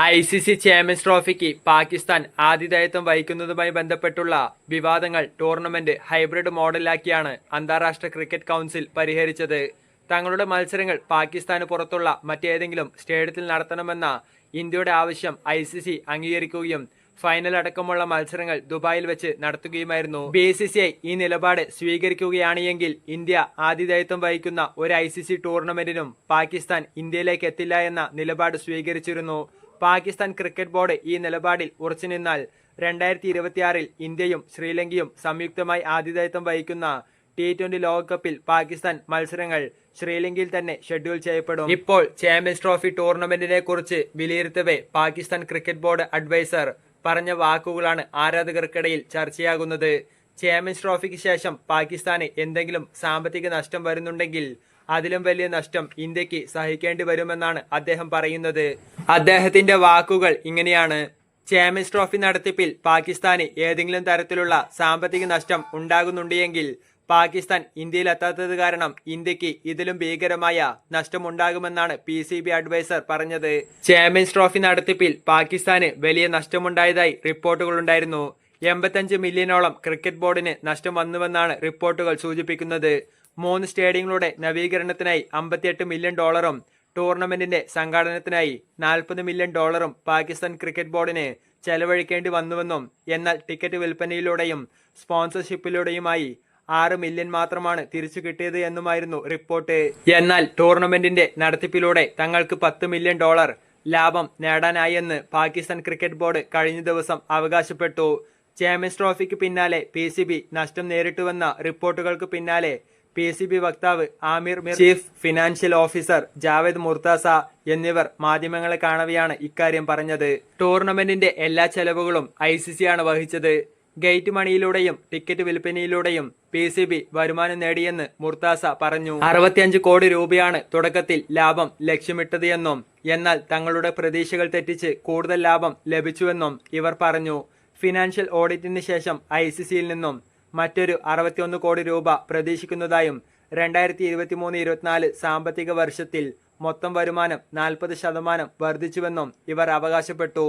ICC champions ട്രോഫിക്ക് Pakistan ആതിഥേയത്വം വഹിക്കുന്നതുമായി ബന്ധപ്പെട്ടുള്ള വിവാദങ്ങൾ ടൂർണമെന്റ് ഹൈബ്രിഡ് മോഡലാക്കിയാണ് അന്താരാഷ്ട്ര ക്രിക്കറ്റ് കൗൺസിൽ പരിഹരിച്ചത്. തങ്ങളുടെ മത്സരങ്ങൾ പാകിസ്ഥാന് പുറത്തുള്ള മറ്റേതെങ്കിലും സ്റ്റേഡിയത്തിൽ നടത്തണമെന്ന ഇന്ത്യയുടെ ആവശ്യം ICC അംഗീകരിക്കുകയും ഫൈനൽ അടക്കമുള്ള മത്സരങ്ങൾ ദുബായിൽ വെച്ച് നടത്തുകയുമായിരുന്നു. BCCI ഈ നിലപാട് സ്വീകരിക്കുകയാണെങ്കിൽ ഇന്ത്യ ആതിഥേയത്വം വഹിക്കുന്ന ഒരു ICC ടൂർണമെന്റിനും പാകിസ്ഥാൻ ഇന്ത്യയിലേക്ക് എത്തില്ല എന്ന നിലപാട് സ്വീകരിച്ചിരുന്നു. പാകിസ്ഥാൻ ക്രിക്കറ്റ് ബോർഡ് ഈ നിലപാടിൽ ഉറച്ചുനിന്നാൽ 2026 ഇന്ത്യയും ശ്രീലങ്കയും സംയുക്തമായി ആതിഥേയത്വം വഹിക്കുന്ന T20 ലോകകപ്പിൽ പാകിസ്ഥാൻ മത്സരങ്ങൾ ശ്രീലങ്കയിൽ തന്നെ ഷെഡ്യൂൾ ചെയ്യപ്പെടും. ഇപ്പോൾ ചാമ്പ്യൻസ് ട്രോഫി ടൂർണമെന്റിനെ കുറിച്ച് വിലയിരുത്തവേ പാകിസ്ഥാൻ ക്രിക്കറ്റ് ബോർഡ് അഡ്വൈസർ പറഞ്ഞ വാക്കുകളാണ് ആരാധകർക്കിടയിൽ ചർച്ചയാകുന്നത്. ചാമ്പ്യൻസ് ട്രോഫിക്ക് ശേഷം പാകിസ്ഥാന് എന്തെങ്കിലും സാമ്പത്തിക നഷ്ടം വരുന്നുണ്ടെങ്കിൽ അതിലും വലിയ നഷ്ടം ഇന്ത്യക്ക് സഹിക്കേണ്ടി വരുമെന്നാണ് അദ്ദേഹം പറയുന്നത്. അദ്ദേഹത്തിന്റെ വാക്കുകൾ ഇങ്ങനെയാണ്: ചാമ്പ്യൻസ് ട്രോഫി നടത്തിപ്പിൽ പാകിസ്ഥാന് ഏതെങ്കിലും തരത്തിലുള്ള സാമ്പത്തിക നഷ്ടം ഉണ്ടാകുന്നുണ്ടെങ്കിൽ പാകിസ്ഥാൻ ഇന്ത്യയിൽ എത്താത്തത് കാരണം ഇന്ത്യക്ക് ഇതിലും ഭീകരമായ നഷ്ടമുണ്ടാകുമെന്നാണ് PCB അഡ്വൈസർ പറഞ്ഞത്. ചാമ്പ്യൻസ് ട്രോഫി നടത്തിപ്പിൽ പാകിസ്ഥാന് വലിയ നഷ്ടമുണ്ടായതായി റിപ്പോർട്ടുകളുണ്ടായിരുന്നു. 85 മില്യണോളം ക്രിക്കറ്റ് ബോർഡിന് നഷ്ടം വന്നുവെന്നാണ് റിപ്പോർട്ടുകൾ സൂചിപ്പിക്കുന്നത്. 3 സ്റ്റേഡിയങ്ങളുടെ നവീകരണത്തിനായി $58 മില്യൺ, ടൂർണമെന്റിന്റെ സംഘാടനത്തിനായി $40 മില്യൺ പാകിസ്ഥാൻ ക്രിക്കറ്റ് ബോർഡിന് ചെലവഴിക്കേണ്ടി വന്നുവെന്നും എന്നാൽ ടിക്കറ്റ് വിൽപ്പനയിലൂടെയും സ്പോൺസർഷിപ്പിലൂടെയുമായി $6 മില്യൺ മാത്രമാണ് തിരിച്ചു കിട്ടിയത് എന്നുമായിരുന്നു റിപ്പോർട്ട്. എന്നാൽ ടൂർണമെന്റിന്റെ നടത്തിപ്പിലൂടെ തങ്ങൾക്ക് $10 മില്യൺ ലാഭം നേടാനായെന്ന് പാകിസ്ഥാൻ ക്രിക്കറ്റ് ബോർഡ് കഴിഞ്ഞ ദിവസം അവകാശപ്പെട്ടു. ചാമ്പ്യൻസ് ട്രോഫിക്ക് പിന്നാലെ PCB നഷ്ടം നേരിട്ടുവെന്ന റിപ്പോർട്ടുകൾക്ക് പിന്നാലെ PCB വക്താവ് Aamir Mir, chief financial officer Javed Murtaza എന്നിവർ മാധ്യമങ്ങളെ കാണവെയാണ് ഇക്കാര്യം പറഞ്ഞത്. ടൂർണമെന്റിന്റെ എല്ലാ ചെലവുകളും ICC ആണ് വഹിച്ചത്. ഗേറ്റ് മണിയിലൂടെയും ടിക്കറ്റ് വിൽപ്പനയിലൂടെയും PCB വരുമാനം നേടിയെന്ന് മുർത്താസ പറഞ്ഞു. 65 കോടി രൂപയാണ് തുടക്കത്തിൽ ലാഭം ലക്ഷ്യമിട്ടത് എന്നും എന്നാൽ തങ്ങളുടെ പ്രതീക്ഷകൾ തെറ്റിച്ച് കൂടുതൽ ലാഭം ലഭിച്ചുവെന്നും ഇവർ പറഞ്ഞു. ഫിനാൻഷ്യൽ ഓഡിറ്റിന് ശേഷം ICCയിൽ നിന്നും മറ്റൊരു 61 കോടി രൂപ പ്രതീക്ഷിക്കുന്നതായും 2023-24 സാമ്പത്തിക വർഷത്തിൽ മൊത്തം വരുമാനം 40% വർദ്ധിച്ചുവെന്നും ഇവർ അവകാശപ്പെട്ടു.